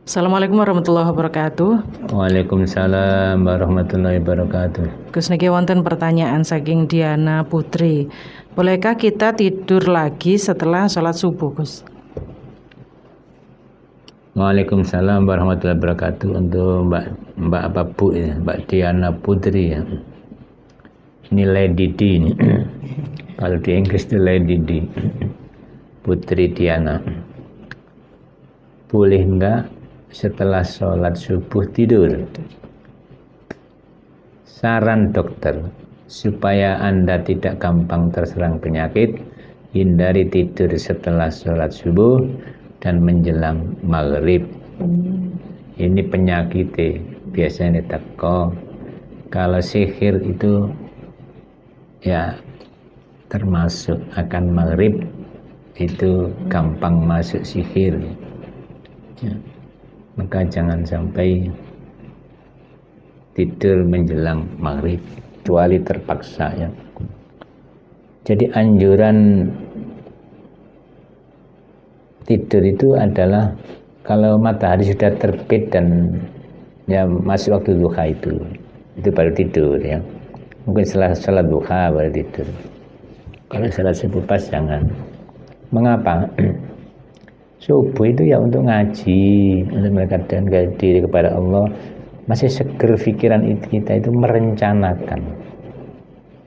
Assalamualaikum warahmatullahi wabarakatuh. Waalaikumsalam warahmatullahi wabarakatuh. Gus niki wonten pertanyaan saking Diana Putri. Bolehkah kita tidur lagi setelah sholat subuh, Gus? Waalaikumsalam warahmatullahi wabarakatuh. Untuk Mbak apa Bu ya, Mbak Diana Putri ya. Ini Lady D ini. Kalau di Inggris itu Lady D. Putri Diana. Boleh enggak setelah sholat subuh tidur? Saran dokter supaya Anda tidak gampang terserang penyakit, hindari tidur setelah sholat subuh dan menjelang maghrib. Ini penyakit biasanya teko. Kalau sihir itu ya termasuk akan maghrib, itu gampang masuk sihir ya. Maka jangan sampai tidur menjelang maghrib kecuali terpaksa ya. Jadi anjuran tidur itu adalah kalau matahari sudah terbit dan ya masih waktu duha itu baru tidur ya. Mungkin setelah sholat duha baru tidur. Kalau sholat subuh pas jangan. Mengapa? Subuh itu ya untuk ngaji, untuk mendekatkan diri kepada Allah. Masih seger pikiran kita itu merencanakan.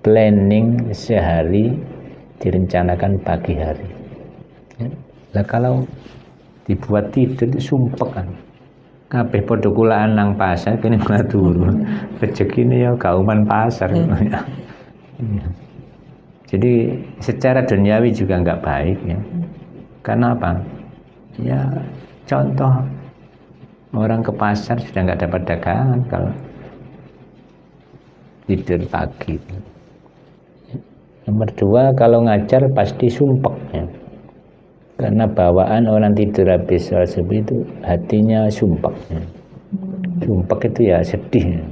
Planning sehari direncanakan pagi hari. Ya. Nah kalau dibuat tidur itu sumpek kan. Kabeh padha kulaan nang pasar kene malah turu. Rezekine ya kauman pasar. Jadi secara duniawi juga enggak baik ya. Karena apa? Ya contoh orang ke pasar sudah nggak dapat dagangan kalau tidur pagi. Nomor dua, kalau ngajar pasti sumpek ya. Karena bawaan orang tidur habis sholat subuh itu hatinya sumpek ya. Sumpek itu ya sedih ya.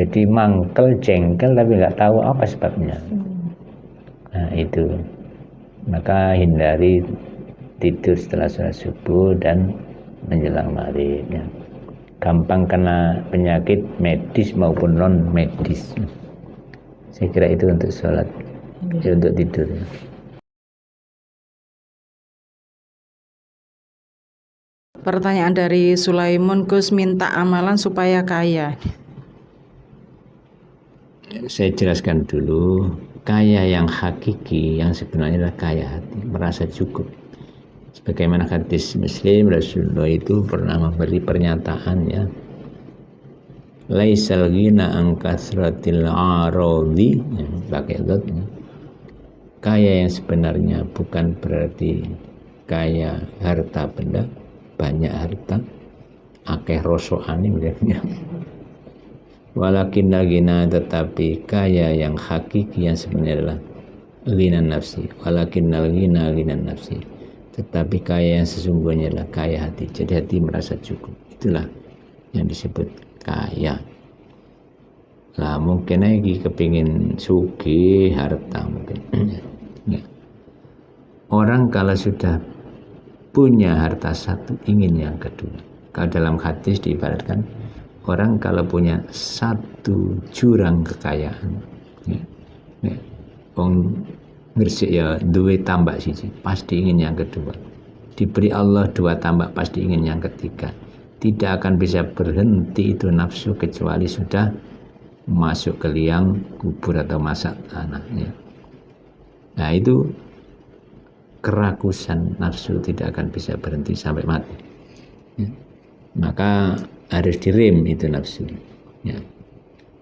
Jadi mangkel, jengkel tapi nggak tahu apa sebabnya. Nah itu, maka hindari tidur setelah sholat subuh dan menjelang maghrib ya. Gampang kena penyakit medis maupun non medis. Saya kira itu untuk sholat ya, untuk tidur ya. Pertanyaan dari Sulaiman, Gus minta amalan supaya kaya. Saya jelaskan dulu, kaya yang hakiki yang sebenarnya adalah kaya hati, merasa cukup. Sebagaimana hadis Muslim, Rasulullah itu pernah memberi pernyataan ya, laisal ghina an kasratil aradi, ya, pakai dot ya. Kaya yang sebenarnya bukan berarti kaya harta benda, banyak harta, akeh rosoane misalnya. Walakin ghina, tetapi kaya yang hakiki yang sebenarnya adalah ghina nafsi. Walakin ghina nafsi. Tetapi kaya yang sesungguhnya adalah kaya hati. Jadi hati merasa cukup. Itulah yang disebut kaya. Lah mungkin lagi kepingin sugih harta mungkin. Ya. Orang kalau sudah punya harta satu ingin yang kedua. Kalau dalam hadis diibaratkan orang kalau punya satu jurang kekayaan, ya, ya, ngersik ya duwe tambak siji pasti ingin yang kedua. Diberi Allah dua tambak pasti ingin yang ketiga. Tidak akan bisa berhenti itu nafsu kecuali sudah masuk ke liang kubur atau masak tanah ya. Nah itu kerakusan nafsu tidak akan bisa berhenti sampai mati ya. Maka harus direm itu nafsu ya.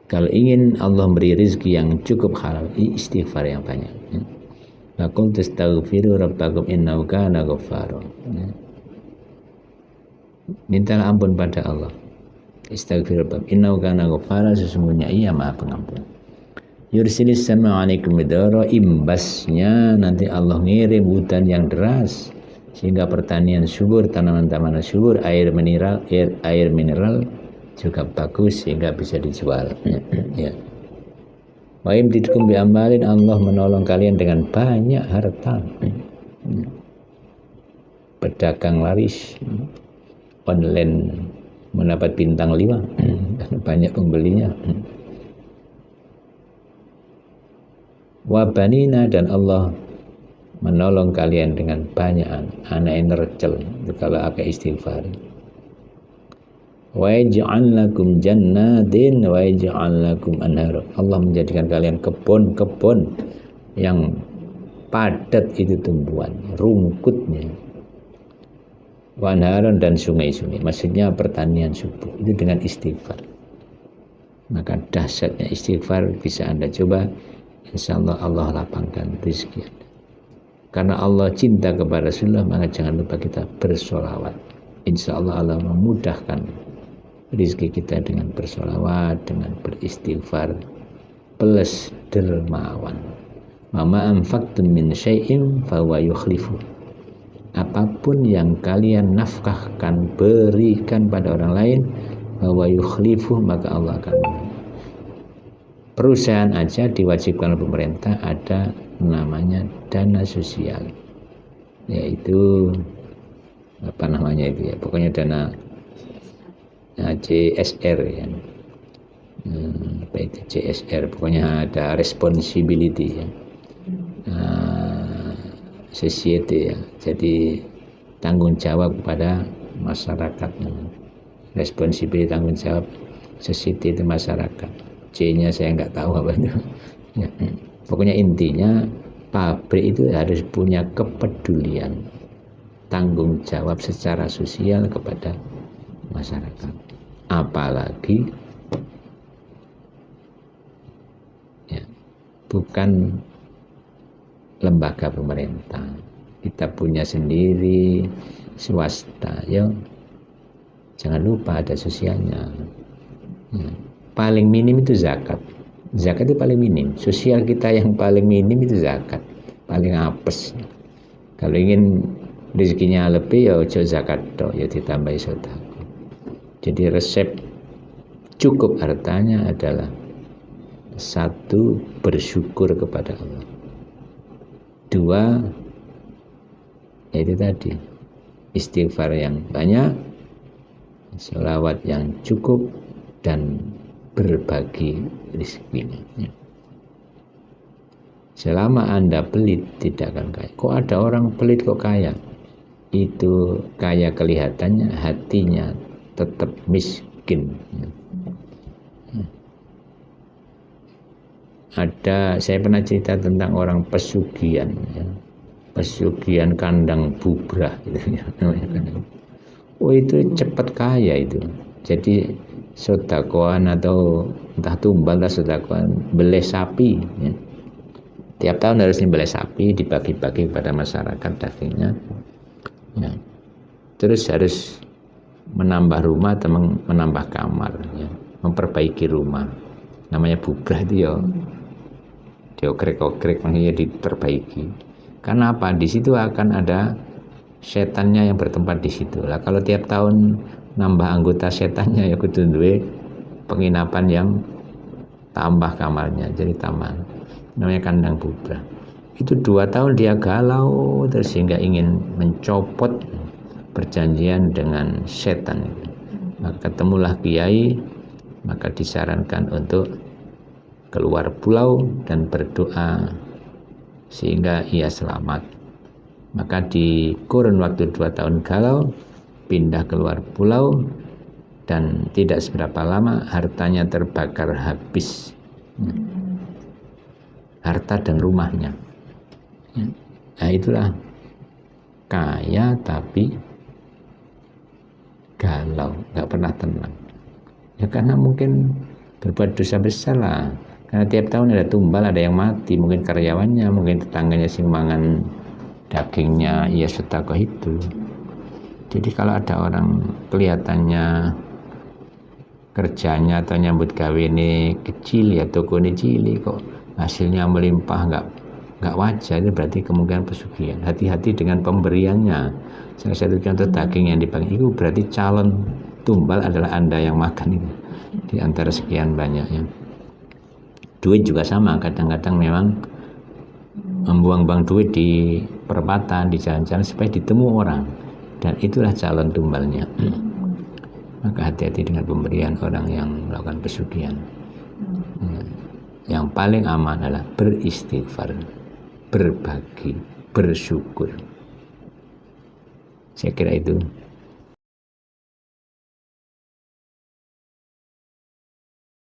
Kalau ingin Allah beri rezeki yang cukup halal, istighfar yang banyak ya. Laqul tastaghfiru rabbakum innahu kana ghaffara ya. Mintalah ampun pada Allah, istighfar rabbakum innahu kana ghaffara, sesungguhnya ia maha pengampun. Yursilis sama alaikum midara, imbasnya nanti Allah ngirim hujan yang deras sehingga pertanian subur, tanaman-tanaman subur, air mineral juga bagus sehingga bisa dijual ya. Wa imdidkum bi amalin, Allah menolong kalian dengan banyak harta. Pedagang laris online mendapat bintang 5 karena banyak pembelinya. Wabanina, dan Allah menolong kalian dengan banyak anak yang nercel kalau agak istighfar. Wa yaj'al lakum jannatin wa yaj'al lakum anhar. Allah menjadikan kalian kebun-kebun yang padat itu tumbuhan, rumputnya. Wa anharan, dan sungai-sungai. Maksudnya pertanian subur itu dengan istighfar. Maka dahsyatnya istighfar bisa Anda coba. Insyaallah Allah lapangkan rezeki Anda. Karena Allah cinta kepada Rasulullah, maka jangan lupa kita bersolawat. Insyaallah Allah memudahkan rezeki kita dengan bersolawat, dengan beristighfar, plus dermawan. Mama anfaqtum min syai'in fahuwa yukhlifu. Apapun yang kalian nafkahkan, berikan pada orang lain, fahuwa yukhlifu, maka Allah akan. Perusahaan aja diwajibkan oleh pemerintah ada namanya dana sosial, yaitu apa namanya itu ya, pokoknya dana CSR ya, apa itu CSR, pokoknya ada responsibility ya, society ya, jadi tanggung jawab kepada masyarakat, responsibility tanggung jawab society itu masyarakat. C-nya saya nggak tahu apa itu ya. Pokoknya intinya pabrik itu harus punya kepedulian, tanggung jawab secara sosial kepada masyarakat. Apalagi ya, bukan lembaga pemerintah, kita punya sendiri, swasta ya, jangan lupa ada sosialnya ya. Paling minim itu zakat. Zakat itu paling minim. Sosial kita yang paling minim itu zakat. Paling apes. Kalau ingin rezekinya lebih ya ojo zakat toh, ya ditambahi sedekah. Jadi resep cukup hartanya adalah 1, bersyukur kepada Allah. 2, yaitu tadi istighfar yang banyak, sholawat yang cukup, dan berbagi rezekinya. Selama Anda pelit tidak akan kaya. Kok ada orang pelit kok kaya? Itu kaya kelihatannya, hatinya tetap miskin. Saya pernah cerita tentang orang pesugihan ya. Pesugihan kandang bubrah gitu ya, namanya kandang. Oh itu cepat kaya itu. Jadi sodakoan atau entah tumbal atau sodakoan, beleh sapi ya. Tiap tahun harus dibeleh sapi, dibagi-bagi kepada masyarakat dagingnya ya. Terus harus menambah rumah atau menambah kamar ya. Memperbaiki rumah, namanya bubrah itu ya, diokrek-okrek, makanya diperbaiki. Karena apa? Di situ akan ada setannya yang bertempat di situ lah. Kalau tiap tahun nambah anggota setannya ya kudu duwe penginapan yang tambah kamarnya, jadi taman, namanya kandang bubrah. Itu 2 tahun dia galau terus sehingga ingin mencopot perjanjian dengan setan. Maka ketemulah kiai, maka disarankan untuk keluar pulau dan berdoa sehingga ia selamat. Maka di kurun waktu 2 tahun galau, pindah keluar pulau, dan tidak seberapa lama hartanya terbakar habis, harta dan rumahnya. Nah itulah kaya tapi galau, nggak pernah tenang ya, karena mungkin berbuat dosa besar lah. Karena tiap tahun ada tumbal, ada yang mati, mungkin karyawannya, mungkin tetangganya sing mangan dagingnya, ya sedekah itu. Jadi kalau ada orang kelihatannya kerjanya atau nyambut gawe ini kecil ya, toko ini cilik kok hasilnya melimpah, nggak wajar, itu berarti kemungkinan pesugihan. Hati-hati dengan pemberiannya. Salah satu contoh daging yang dibagi itu berarti calon tumbal adalah Anda yang makan itu di antara sekian banyaknya. Duit juga sama, kadang-kadang memang membuang-buang duit di perempatan, di jalan-jalan supaya ditemu orang, dan itulah calon tumbalnya. Maka hati-hati dengan pemberian orang yang melakukan pesugihan. Yang paling aman adalah beristighfar, berbagi, bersyukur. Saya kira itu